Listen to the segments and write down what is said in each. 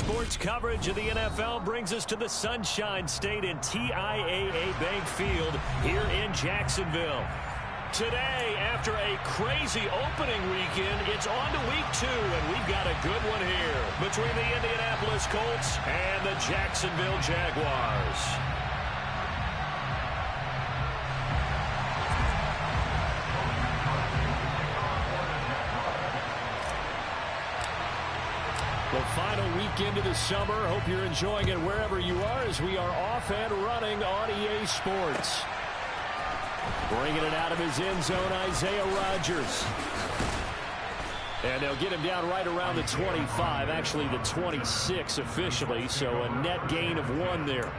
Sports coverage of the NFL brings us to the Sunshine State and TIAA Bank Field here in Jacksonville. Today, after a crazy opening weekend, it's on to week 2, and we've got a good one here between the Indianapolis Colts and the Jacksonville Jaguars. The final weekend of the summer. Hope you're enjoying it wherever you are as we are off and running on EA Sports. Bringing it out of his end zone, Isaiah Rodgers. And they'll get him down right around the 25, actually the 26 officially, so a net gain of 1 there.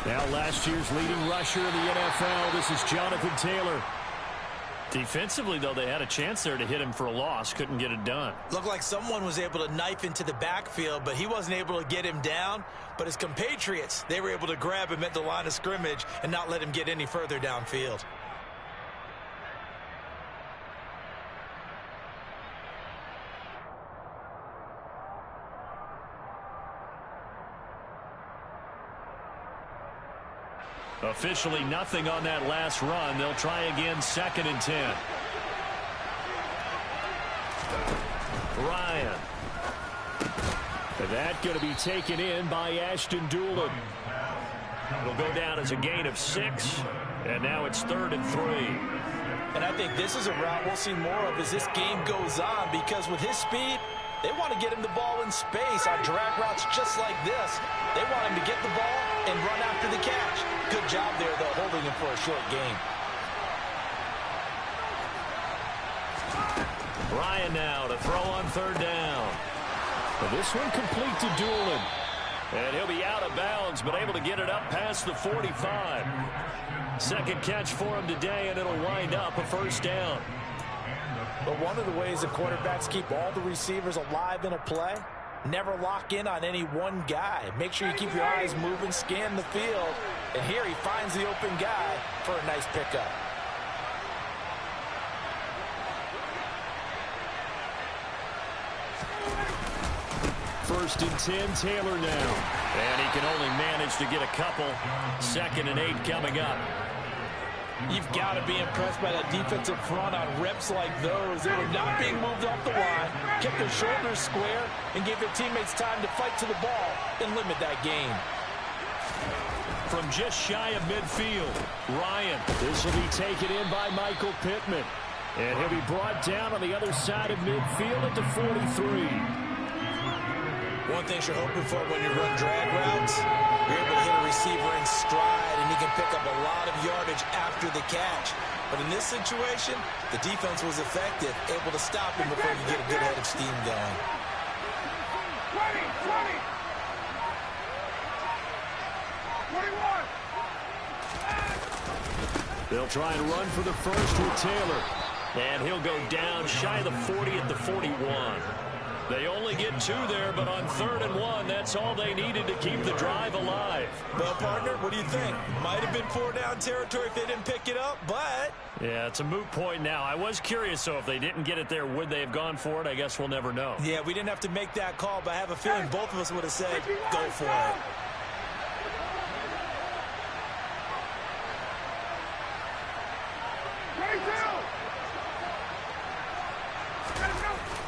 Now last year's leading rusher in the NFL, this is Jonathan Taylor. Defensively, though, they had a chance there to hit him for a loss. Couldn't get it done. Looked like someone was able to knife into the backfield, but he wasn't able to get him down. But his compatriots, they were able to grab him at the line of scrimmage and not let him get any further downfield. Officially nothing on that last run. They'll try again, 2nd and 10. Ryan. And that going to be taken in by Ashton Doolin. It'll go down as a gain of 6. And now it's 3rd and 3. And I think this is a route we'll see more of as this game goes on, because with his speed, they want to get him the ball in space on drag routes just like this. They want him to get the ball and run after the catch. Good job there, though, holding him for a short gain. Ryan now to throw on 3rd down. But this one complete to Doolin. And he'll be out of bounds, but able to get it up past the 45. Second catch for him today, and it'll wind up a 1st down. But one of the ways the quarterbacks keep all the receivers alive in a play, never lock in on any one guy. Make sure you keep your eyes moving, scan the field. And here he finds the open guy for a nice pickup. First and 10, Taylor now. And he can only manage to get a couple. 2nd and 8 coming up. You've got to be impressed by that defensive front on reps like those. They were not being moved off the line, kept their shoulders square, and gave their teammates time to fight to the ball and limit that gain. From just shy of midfield, Ryan. This will be taken in by Michael Pittman. And he'll be brought down on the other side of midfield at the 43. One thing you're hoping for when you run drag routes, you're able to hit a receiver in stride, and he can pick up a lot of yardage after the catch. But in this situation, the defense was effective, able to stop him before you get a good head of steam going. 21. They'll try and run for the first with Taylor. And he'll go down shy of the 40 at the 41. They only get 2 there, but on 3rd and 1, that's all they needed to keep the drive alive. Well, partner, what do you think? Might have been 4-down territory if they didn't pick it up, but... Yeah, it's a moot point now. I was curious, so if they didn't get it there, would they have gone for it? I guess we'll never know. Yeah, we didn't have to make that call, but I have a feeling both of us would have said, go for it.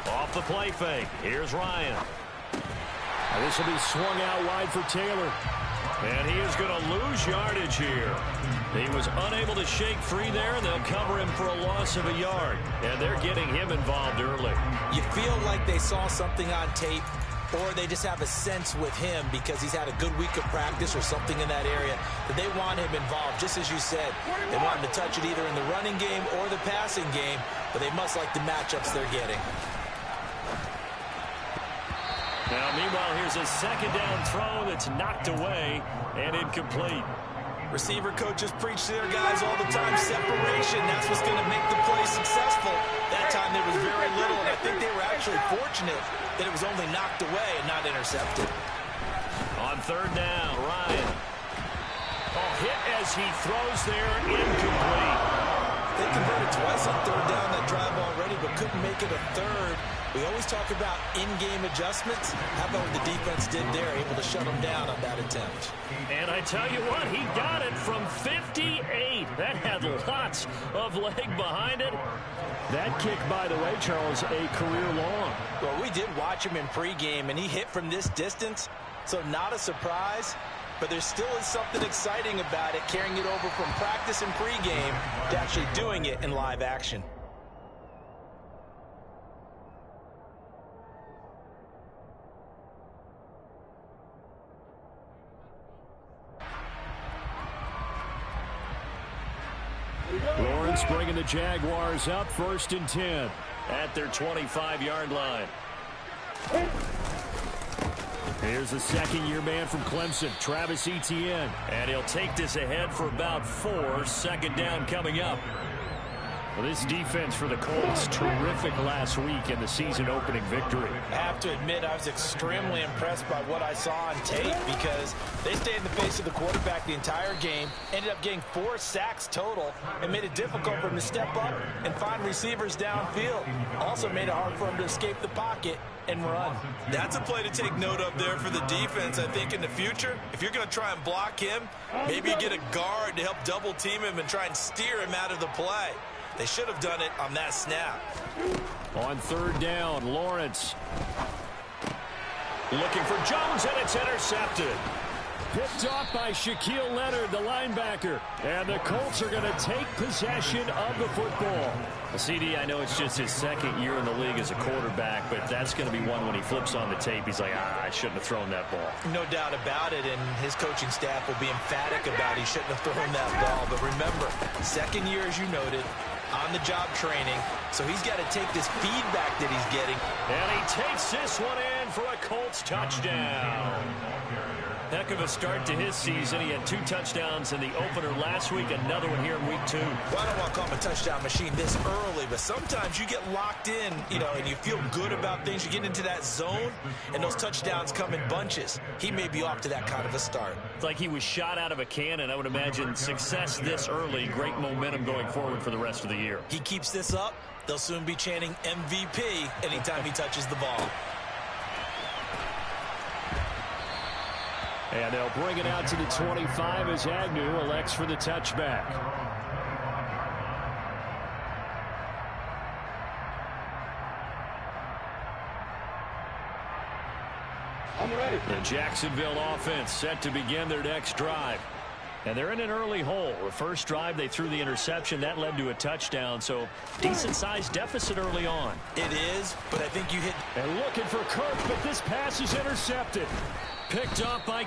Off the play fake. Here's Ryan. Now this will be swung out wide for Taylor. And he is going to lose yardage here. He was unable to shake free there, and they'll cover him for a loss of a yard. And they're getting him involved early. You feel like they saw something on tape, or they just have a sense with him because he's had a good week of practice or something in that area that they want him involved. Just as you said, they want him to touch it either in the running game or the passing game, but they must like the matchups they're getting. Now, meanwhile, here's a second down throw that's knocked away and incomplete. Receiver coaches preach to their guys all the time, separation. That's what's going to make the play successful. That time there was very little, and I think they were actually fortunate that it was only knocked away and not intercepted. On third down, Ryan. Hit as he throws there, incomplete. They converted twice on third down that drive already, but couldn't make it a third. We always talk about in-game adjustments. How about what the defense did there, able to shut them down on that attempt? And I tell you what, he got it from 58. That had lots of leg behind it. That kick, by the way, Charles, a career long. Well, we did watch him in pregame, and he hit from this distance, so not a surprise. But there still is something exciting about it, carrying it over from practice and pregame to actually doing it in live action. Lawrence bringing the Jaguars up, 1st and 10 at their 25-yard line. Here's the second-year man from Clemson, Travis Etienne. And he'll take this ahead for about 4. Second down coming up. Well, this defense for the Colts, terrific last week in the season-opening victory. I have to admit, I was extremely impressed by what I saw on tape because they stayed in the face of the quarterback the entire game, ended up getting 4 sacks total, and made it difficult for him to step up and find receivers downfield. Also made it hard for him to escape the pocket and run. That's a play to take note of there for the defense. I think in the future, if you're going to try and block him, maybe you get a guard to help double-team him and try and steer him out of the play. They should have done it on that snap. On third down, Lawrence looking for Jones, and it's intercepted. Picked off by Shaquille Leonard, the linebacker. And the Colts are going to take possession of the football. Well, CD, I know it's just his second year in the league as a quarterback, but that's going to be one when he flips on the tape. He's like, I shouldn't have thrown that ball. No doubt about it, and his coaching staff will be emphatic about he shouldn't have thrown that ball. But remember, second year, as you noted, on-the-job training, so he's got to take this feedback that he's getting. And he takes this one in for a Colts touchdown. Heck of a start to his season. He had 2 touchdowns in the opener last week, another one here in week 2. Well, I don't want to call him a touchdown machine this early, but sometimes you get locked in, and you feel good about things. You get into that zone, and those touchdowns come in bunches. He may be off to that kind of a start. It's like he was shot out of a cannon. I would imagine success this early, great momentum going forward for the rest of the year. He keeps this up, they'll soon be chanting MVP anytime he touches the ball. And they'll bring it out to the 25 as Agnew elects for the touchback. I'm ready. The Jacksonville offense set to begin their next drive. And they're in an early hole. The first drive, they threw the interception. That led to a touchdown, so decent-sized deficit early on. It is, but I think you hit... And looking for Kirk, but this pass is intercepted. Picked up by